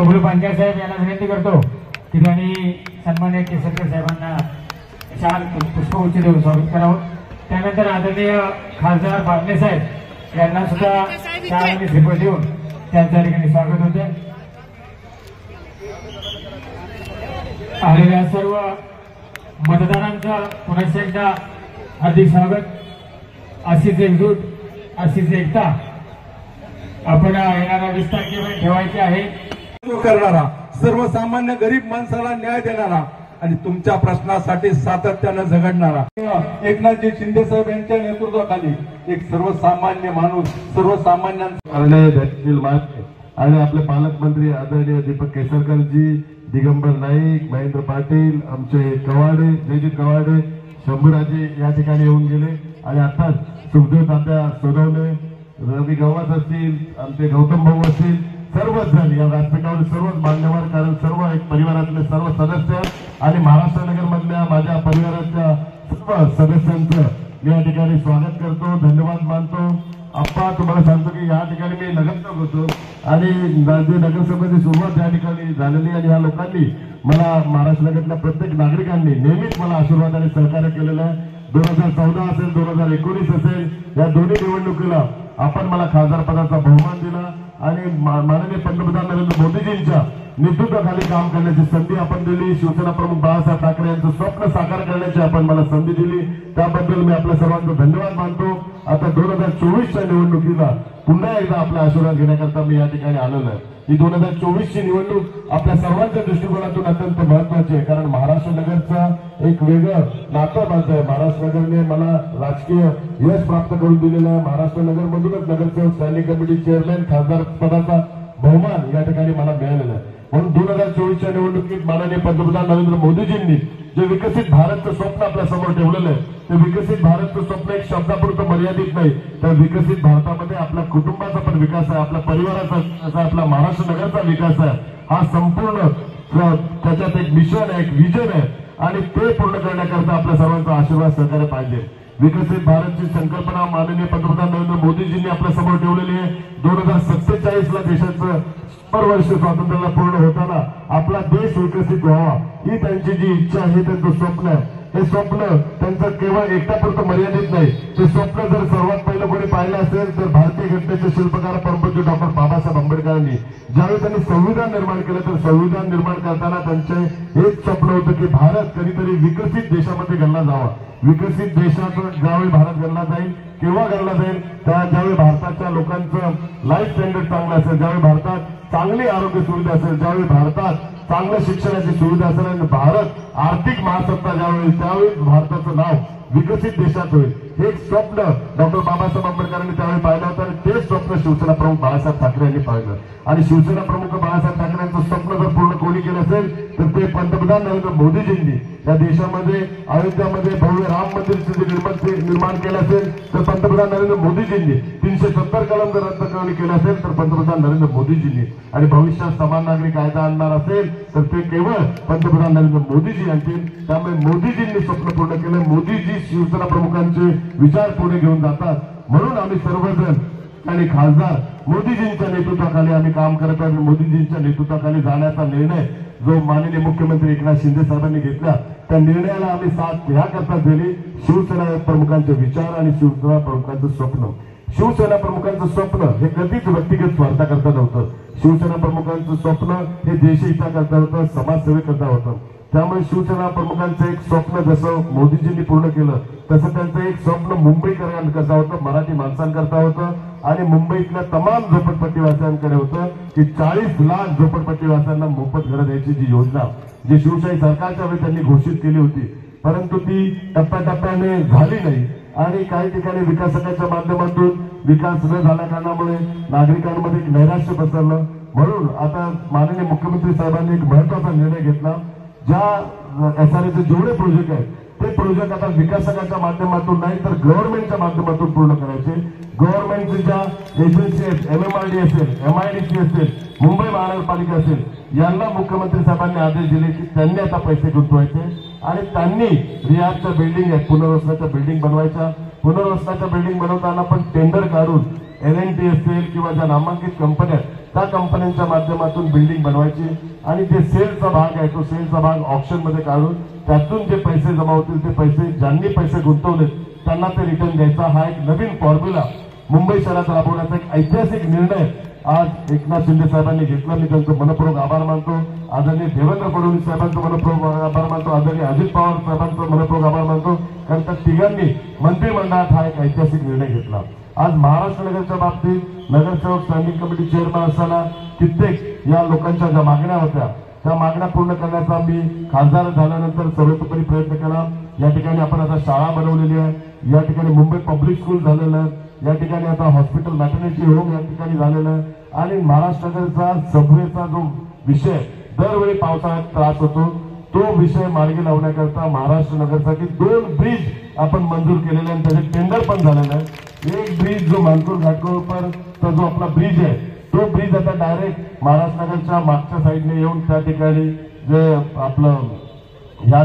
बबलू पांचाळ साहेब यांना विनंती करतो की त्यांनी सन्मान्य केसरकर साहेबांना चार पुष्पगुच्छ देऊन स्वागत करावं। त्यानंतर आदरणीय खासदार बागणे साहेब यांना सुद्धा चार आणि श्रीफळ देऊन त्यांच्या ठिकाणी स्वागत होते। आलेल्या सर्व मतदारांचं पुन्हा एकदा हार्दिक स्वागत। अशीच एकजूट, अशीच एकता आपण येणाऱ्या 20 तारखेला ठेवायची आहे। करणारा, सर्वसामान्य गरीब माणसाला न्याय देणारा आणि तुमच्या प्रश्नासाठी सातत्यानं झगडणारा एकनाथजी शिंदे साहेब यांच्या नेतृत्वाखाली एक सर्वसामान्य माणूस, सर्वसामान्यांचा आणि आपले पालकमंत्री आदरणीय दीपक केसरकरजी, दिगंबर नाईक, महेंद्र पाटील, आमचे कवाडे, जयजित कवाडे, शंभूराजे या ठिकाणी येऊन गेले आणि आताच सुखदेव तात्या सोनवणे, रवी गव्हास असतील, आमचे गौतम भाऊ असतील, सर्वच जण या व्यासपीठावर सर्वच मान्यवर, कारण सर्व एक परिवारातले सर्व सदस्य आणि महाराष्ट्र नगर मधल्या माझ्या परिवाराच्या सर्व सदस्यांचं मी या ठिकाणी स्वागत करतो, धन्यवाद मानतो। आप्पा तुम्हाला सांगतो की या ठिकाणी मी नगरसेवक होतो आणि जे नगरसेवकाची सुरुवात या ठिकाणी झालेली आणि या लोकांनी मला महाराष्ट्र नगरातल्या प्रत्येक नागरिकांनी नेहमीच मला आशीर्वाद आणि सहकार्य केलेलं आहे। 2014 असेल, 2019 असेल, या दोन्ही निवडणुकीला आपण मला खासदार पदाचा बहुमान दिला आणि माननीय पंतप्रधान नरेंद्र मोदीजींच्या नेतृत्वाखाली काम करण्याची संधी आपण दिली। शिवसेना प्रमुख बाळासाहेब ठाकरे यांचं स्वप्न साकार करण्याची आपण मला संधी दिली, त्याबद्दल मी आपल्या सर्वांचा धन्यवाद मानतो। आता 2024च्या निवडणुकीला पुन्हा एकदा आपला आशीर्वाद घेण्याकरता मी या ठिकाणी आलेलो आहे। ही 2024ची निवडणूक आपल्या सर्वांच्या दृष्टिकोनातून अत्यंत महत्वाची आहे, कारण महाराष्ट्र नगरचा एक वेगळं नातं बांधत आहे। महाराष्ट्र नगरने मला राजकीय यश प्राप्त करून दिलेलं आहे। महाराष्ट्र नगरमधूनच नगरसेवक स्टँडिंग कमिटी चेअरमॅन खासदार पदाचा बहुमान या ठिकाणी मला मिळालेला आहे। म्हणून 2024च्या निवडणुकीत माननीय पंतप्रधान नरेंद्र मोदीजींनी जे विकसित भारतचं स्वप्न आपल्या समोर ठेवलेलं आहे, ते विकसित भारतचं स्वप्न एक शब्दापुरतं मर्यादित नाही, तर विकसित भारतामध्ये आपल्या कुटुंबाचा पण विकास आहे, आपल्या परिवाराचा विकास आहे, आपला महाराष्ट्र नगरचा विकास आहे। हा संपूर्ण त्याच्यात एक मिशन आहे, एक विजन आहे आणि ते पूर्ण करण्याकरता आपल्या सर्वांचा आशीर्वाद सहकार्य पाहिजे। विकसित भारतची संकल्पना माननीय पंतप्रधान नरेंद्र मोदीजींनी आपल्या समोर ठेवलेली आहे। 2047ला देशाचं 100 वर्ष स्वातंत्र्याला पूर्ण होताना आपला देश विकसित व्हावा ही त्यांची जी इच्छा आहे, त्यांचं स्वप्न आहे। हे स्वप्न त्यांचं केवळ एकट्यापुरतं मर्यादित नाही, ते स्वप्न जर सर्वात पहिलं कोणी पाहिलं असेल तर भारतीय घटनेचे शिल्पकार परमपूज्य डॉक्टर बाबासाहेब आंबेडकरांनी ज्यावेळी त्यांनी संविधान निर्माण केलं, तर संविधान निर्माण करताना त्यांचे एक स्वप्न होतं की भारत कधीतरी विकसित देशामध्ये गणला जावा। विकसित देशात ज्यावेळी भारत गणला जाईल, केव्हा गणला जाईल, ज्यावेळी भारताच्या लोकांचं लाईफ स्टँडर्ड चांगलं असेल, ज्यावेळी भारतात चांगली आरोग्य सुविधा असेल, ज्यावेळी भारतात चांगल्या शिक्षणाची सुविधा असेल आणि भारत आर्थिक महासत्ता ज्यावेळी, त्यावेळी भारताचं नाव विकसित देशात होईल। हे एक स्वप्न डॉक्टर बाबासाहेब आंबेडकरांनी त्यावेळी पाहिलं होतं आणि ते स्वप्न शिवसेना प्रमुख बाळासाहेब ठाकरे यांनी पाहिलं आणि शिवसेना प्रमुख बाळासाहेब ठाकरे यांचं स्वप्न जर पूर्ण कोणी केलं असेल तर ते पंतप्रधान नरेंद्र मोदीजींनी या देशामध्ये अयोध्यामध्ये भव्य राम मंदिरचे जे निर्माण केलं असेल तर पंतप्रधान नरेंद्र मोदीजींनी 370 कलम जर रद्द केलं असेल तर पंतप्रधान नरेंद्र मोदीजींनी आणि भविष्यात समान नागरी कायदा आणणार असेल तर ते केवळ पंतप्रधान नरेंद्र मोदीजी आणतील। त्यामुळे मोदीजींनी स्वप्न पूर्ण केलं, मोदीजी शिवसेना प्रमुखांचे विचार पुढे घेऊन जातात, म्हणून आम्ही सर्वजण आणि खासदार मोदीजींच्या नेतृत्वाखाली आम्ही काम करत आहोत। मोदीजींच्या नेतृत्वाखाली जाण्याचा निर्णय जो माननीय मुख्यमंत्री एकनाथ शिंदे साहेबांनी घेतला, त्या निर्णयाला आम्ही साथ ह्याकरता दिली। शिवसेना प्रमुखांचे विचार आणि शिवसेना प्रमुखांचं स्वप्न, शिवसेना प्रमुखांचं स्वप्न हे कधीच व्यक्तिगत स्वार्थाकरता नव्हतं। शिवसेना प्रमुखांचं स्वप्न हे देशहिताकरता होतं, समाजसेवेकरता होतं। त्यामुळे शिवसेना प्रमुखांचं एक स्वप्न जसं मोदीजींनी पूर्ण केलं, तसं त्यांचं एक स्वप्न मुंबईकरांकरता होतं, मराठी माणसांकरता होतं आणि मुंबईतल्या तमाम झोपडपट्टीवासियांकडे होतं की 40 लाख झोपडपट्टीवासियांना मोफत घरं द्यायची जी योजना जी शिवशाही सरकारच्या वेळी त्यांनी घोषित केली होती, परंतु ती टप्प्याटप्प्याने झाली नाही आणि काही ठिकाणी विकासकाच्या माध्यमातून विकास न झाल्या कारणामुळे नागरिकांमध्ये एक नैराश्य पसरलं। म्हणून आता माननीय मुख्यमंत्री साहेबांनी एक महत्वाचा निर्णय घेतला, ज्या एसआरएचे जेवढे प्रोजेक्ट आहेत ते प्रोजेक्ट आता विकासकाच्या माध्यमातून नाही तर गव्हर्नमेंटच्या माध्यमातून पूर्ण करायचे। गव्हर्नमेंटच्या ज्या एजन्सी आहेत, MMRD असेल, MIDC असेल, मुंबई महानगरपालिका असेल, यांना मुख्यमंत्री साहेबांनी आदेश दिले की त्यांनी आता पैसे गुंतवायचे आणि त्यांनी रियाजच्या बिल्डिंग आहेत, पुनर्वसनाच्या बिल्डिंग बनवायच्या। पुनर्वसनाच्या बिल्डिंग बनवताना पण टेंडर काढून LNT असेल किंवा ज्या नामांकित कंपन्या आहेत त्या कंपन्यांच्या माध्यमातून बिल्डिंग बनवायची आणि जे सेलचा भाग आहे तो सेलचा भाग ऑप्शन मध्ये काढून त्यातून जे पैसे जमा होतील ते पैसे ज्यांनी पैसे गुंतवले त्यांना ते रिटर्न द्यायचा हा एक नवीन फॉर्म्युला मुंबई शहरात राबवण्याचा एक ऐतिहासिक निर्णय आज एकनाथ शिंदे साहेबांनी घेतला. मी त्यांचं मनपूर्वक आभार मानतो. आदरणीय देवेंद्र फडणवीस साहेबांचं मनपूर्वक आभार मानतो. आदरणीय अजित पवार साहेबांचं मनपूर्वक आभार मानतो. कारण त्या तिघांनी मंत्रिमंडळात हा एक ऐतिहासिक निर्णय घेतला. आज महाराष्ट्र नगरच्या बाबतीत नगरसेवक स्टँडिंग कमिटी चेअरमन असताना कित्येक या लोकांच्या ज्या मागण्या होत्या त्या मागण्या पूर्ण करण्याचा मी खासदार झाल्यानंतर सर्वतोपरी प्रयत्न केला. या ठिकाणी आपण आता शाळा बनवलेली आहे. या ठिकाणी मुंबई पब्लिक स्कूल झालेलं आहे. या ठिकाणी आता हॉस्पिटल मॅटर्निटी होम या ठिकाणी झालेलं आहे. आणि महाराष्ट्र नगरचा सबवेचा जो विषय दरवेळी पावसाळ्यात त्रास होतो तो विषय मार्गी लावण्याकरता महाराष्ट्र नगरसाठी 2 ब्रिज आपण मंजूर केलेले आणि त्याचे टेंडर पण झालेलं आहे. एक ब्रिज जो मानपूर घाटकोपरचा जो आपला ब्रिज आहे तो ब्रिज आता डायरेक्ट महाराष्ट्र नगरच्या मागच्या साईडने येऊन त्या ठिकाणी जे आपलं ह्या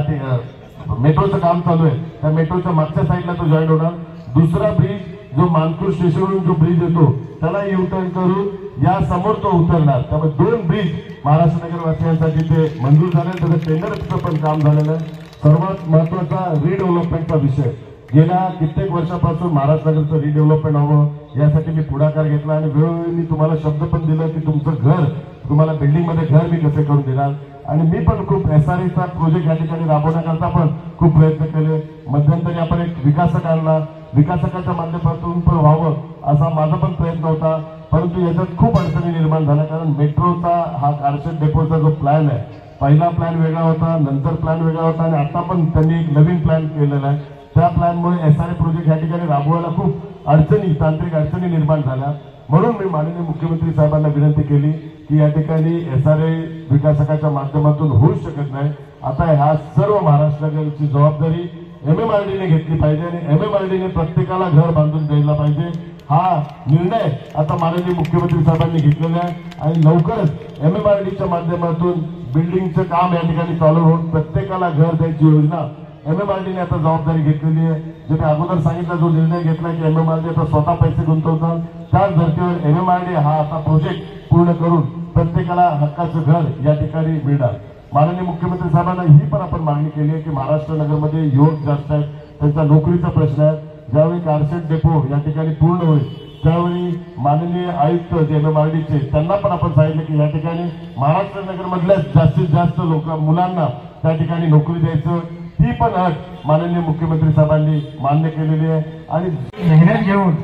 मेट्रोचं काम चालू आहे त्या मेट्रोच्या मागच्या साईडला तो जॉईन होणार. दुसरा ब्रिज जो मानपूर स्टेशनवरून जो ब्रिज येतो त्याला युटर्न करून या समोर तो उतरणार. त्यामुळे 2 ब्रिज महाराष्ट्र नगरवासियांसाठी ते मंजूर झाले. त्याचं टेंडरचं पण काम झालेलं आहे. सर्वात महत्वाचा रिडेव्हलपमेंटचा विषय गेल्या कित्येक वर्षापासून महाराष्ट्र नगरचं रिडेव्हलपमेंट व्हावं यासाठी मी पुढाकार घेतला आणि वेळोवेळी मी तुम्हाला शब्द पण दिला की तुमचं घर तुम्हाला बिल्डिंग मध्ये घर मी कसे करून देणार. आणि मी पण खूप SREचा प्रोजेक्ट या ठिकाणी राबवण्याकरता पण खूप प्रयत्न केले. मध्यंतरी आपण एक विकासक आणला. विकासकाच्या माध्यमातून पण व्हावं असा माझा पण प्रयत्न होता. परंतु याच्यात खूप अडचणी निर्माण झाल्या. कारण मेट्रोचा हा कारशेड डेपोचा जो प्लॅन आहे पहिला प्लॅन वेगळा होता नंतर प्लॅन वेगळा होता आणि आता पण त्यांनी एक नवीन प्लॅन केलेला आहे. त्या प्लॅनमुळे SRE प्रोजेक्ट या ठिकाणी राबवायला खूप अडचणी तांत्रिक अडचणी निर्माण झाल्या. म्हणून मी माननीय मुख्यमंत्री साहेबांना विनंती केली की या ठिकाणी SRE विकासकाच्या माध्यमातून होऊच शकत नाही. आता ह्या सर्व महाराष्ट्राची जबाबदारी MMRDने घेतली पाहिजे आणि MMRDने प्रत्येकाला घर बांधून द्यायला पाहिजे. हा निर्णय आता माननीय मुख्यमंत्री साहेबांनी घेतलेला आहे आणि लवकरच MMRDच्या माध्यमातून बिल्डिंगचं काम या ठिकाणी चालू होऊन प्रत्येकाला घर द्यायची योजना MMRDने आता जबाबदारी घेतलेली आहे. जे मी अगोदर सांगितलं जो निर्णय घेतला की MMRD आता स्वतः पैसे गुंतवतात त्याच धर्तीवर MMRD हा आता प्रोजेक्ट पूर्ण करून प्रत्येकाला हक्काचं घर या ठिकाणी मिळणार. माननीय मुख्यमंत्री साहेबांना ही पण आपण मागणी केली आहे की महाराष्ट्र नगरमध्ये युवक जास्त आहेत त्यांचा नोकरीचा प्रश्न आहे. ज्यावेळी कारशेड डेपो या ठिकाणी पूर्ण होईल त्यावेळी माननीय आयुक्त जे MMRDचे त्यांना पण आपण सांगितलं की या ठिकाणी महाराष्ट्र नगरमधल्या जास्तीत जास्त मुलांना त्या ठिकाणी नोकरी द्यायचं ती पण अट माननीय मुख्यमंत्री साहेबांनी मान्य केलेली आहे. आणि मेहनत घेऊन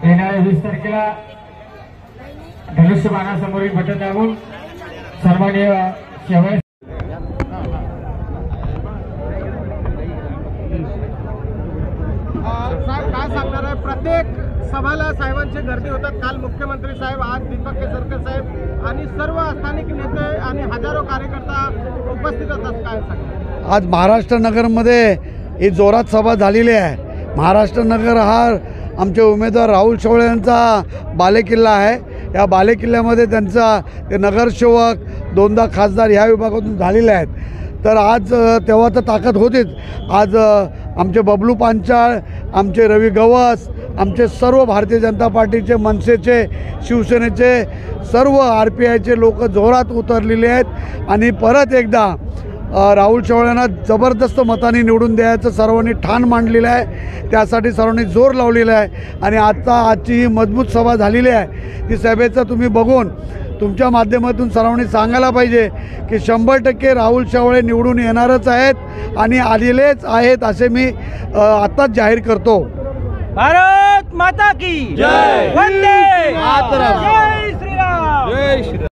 येणाऱ्या 20 तारखेला धनुष्यबाणासमोरील बटन दाबून सन्माननीय शेवळे साहेब काय सांगणार आहे. प्रत्येक सभाला साहेबांची गर्दी होतात. काल मुख्यमंत्री साहेब आज दीपक केसरकर साहेब आणि सर्व स्थानिक नेते आणि हजारो कार्यकर्ता उपस्थित असतात. काय सांगणार आज महाराष्ट्र नगरमध्ये ही जोरात सभा झालेली आहे. महाराष्ट्र नगर हा आमचे उमेदवार राहुल शेवाळे यांचा बालेकिल्ला आहे. या बालेकिल्ल्यामध्ये त्यांचा ते नगरसेवक 2दा खासदार ह्या विभागातून झालेले आहेत. तर आज तेव्हा तर ताकद होतीच. आज आमचे बबलू पांचाळ आमचे रवी गवस आमचे सर्व भारतीय जनता पार्टीचे मनसेचे शिवसेनेचे सर्व RPIचे लोक जोरात उतरलेले आहेत आणि परत एकदा राहुल शेवाळ्यांना जबरदस्त मताने निवडून द्यायचं सर्वांनी ठाण मांडलेलं आहे. त्यासाठी सर्वांनी जोर लावलेला आहे आणि आजची ही मजबूत सभा झालेली आहे. ती सभेचं तुम्ही बघून तुमच्या माध्यमातून सर्वांनी सांगायला पाहिजे की 100% राहुल शेवाळे निवडून येणारच आहेत आणि आलेलेच आहेत असे मी आत्ताच जाहीर करतो. भारत माता की जय. वंदे मातरम. जय श्रीराम. जय श्रीराम.